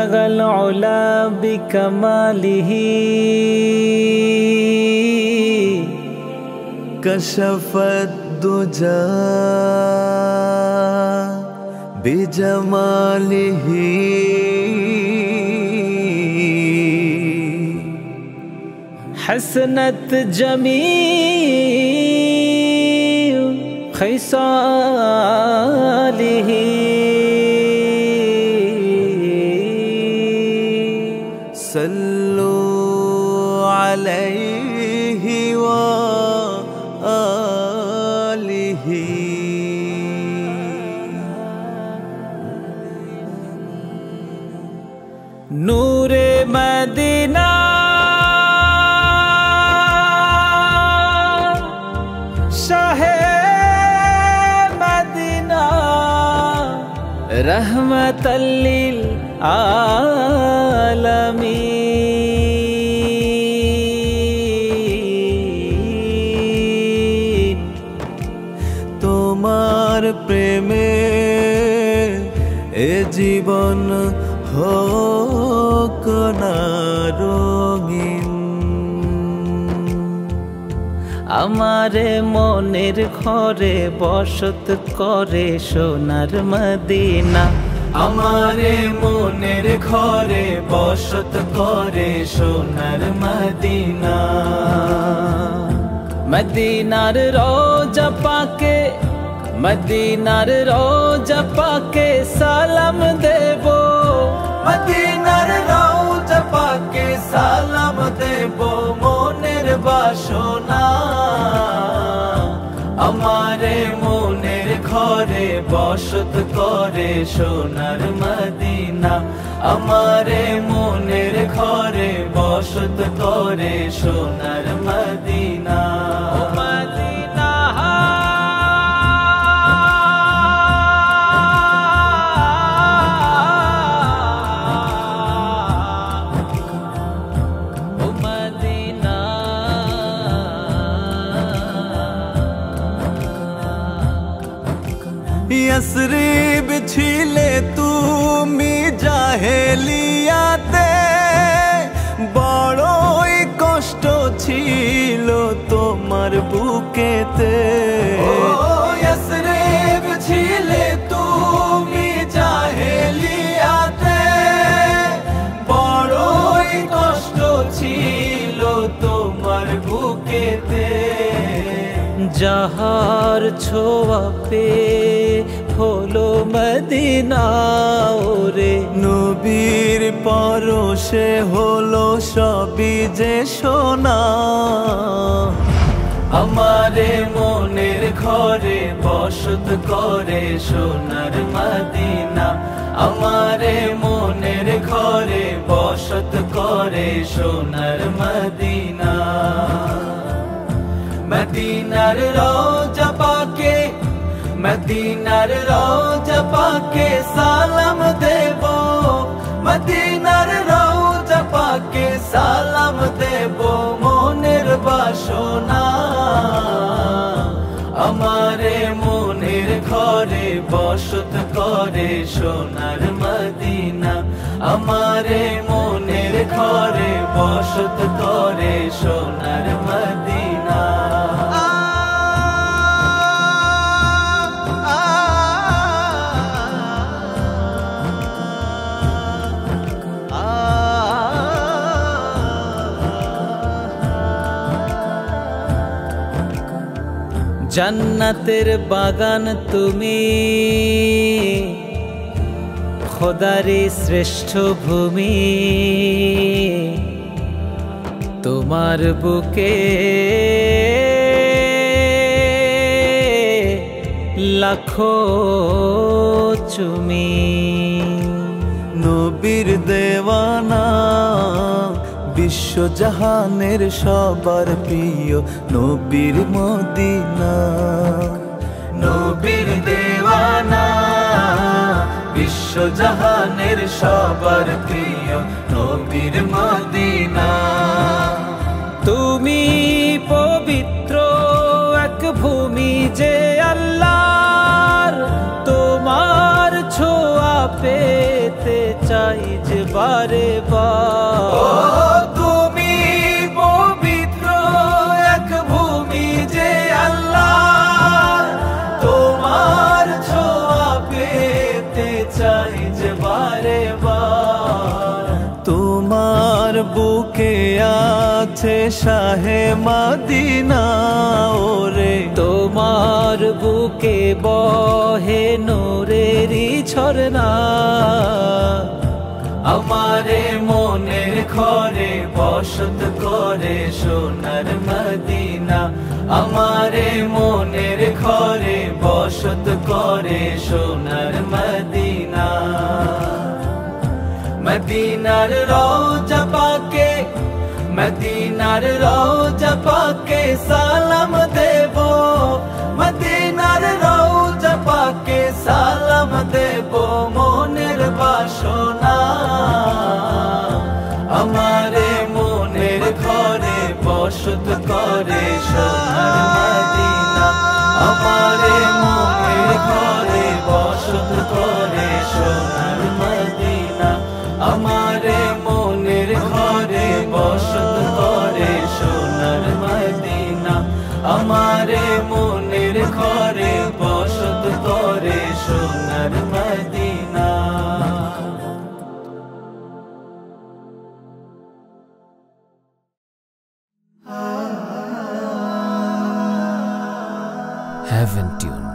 बलगल उला बिकमालिही कशफत दुजा बिजमालिही हसनत जमील खिसालिही सल्लु अलैहि व आलिही। नूरे मदीना शाहे मदीना रहमतल लिल आलमीन। তোমার প্রেমে এ জীবন হোক না রঙিন। আমারে মনের ঘরে বসত করে সোনার মদিনা। আমারে মনের ঘরে বসত করে সোনার মদিনা। মদিনার রোজা পাকে মদিনার রোজা পাকে সালাম দেব। মদিনার রওজা পাকে সালাম দেব মনের বাসনা। আমারে মনের ঘরে বসত করে সোনার মদিনা। আমারে মনের ঘরে বসত করে সোনার মদিনা। ও মদিনা ও মদিনা यस्रिब ছিলে তুমি জাহেলিয়াতে। বড়ই কষ্ট ছিল তোমার বুকেতে। ও यस्रिब ছিলে তুমি জাহেলিয়াতে। বড়ই কষ্ট ছিল তোমার বুকেতে। যাহার ছোঁয়া পে হলো মদিনা ওরে। নবীর পরশে হলো সবই যে সোনা। আমারে মনের ঘরে বসত করে সোনার মদিনা। আমারে মনের ঘরে বসত করে সোনার মদিনা। মদিনার রওজা পাকে মদিনার রওজা পাকে সালাম দেব। মদিনার রওজা পাকে সালাম দেব মনের বাসনা। আমারে মনের ঘরে বসত করে সোনার মদিনা। আমারে মনের ঘরে বসত করে সোনার মদিনা। জান্নাতের বাগান তুমি খোদারি শ্রেষ্ঠ ভূমি। তোমার বুকে লাখো চুমি। নবীর দেওয়ানা বিশ্বজাহানের সবার প্রিয় নবীর মদিনা। নবীর দেওয়ানা বিশ্বজাহানের সবার প্রিয় নবীর মদিনা। তুমি পবিত্র এক ভূমি যে আল্লাহর। তোমার ছোঁয়া পেতে চাই যে বারে বার তুমি পবিত্র এক ভূমি যে আল্লাহ, তোমার ছোঁয়া পেতে চাই যে বারে বার। তোমার বুকে আছে শাহে মদিনা ওরে, তোমার বুকে বহে নূরেরই ঝরনা। আমারে মনের ঘরে বসত করে সোনার মদিনা, আমারে মনের ঘরে বসত করে সোনার মদিনা। মদিনার রওজা পাকে, মদিনার রওজা পাকে সালাম দেব, মদিনার রওজা পাকে সালাম দেব মনের বাসনা। আমারে মনের ঘরে বসত করে সোনার মদিনা, আমারে মনের ঘরে বসত করে সোনার মদিনা, আমারে মনের ঘরে বসত করে সোনার মদিনা, আমারে মনের ঘরে বসত করে সোনার মদিনা। Heaven Tune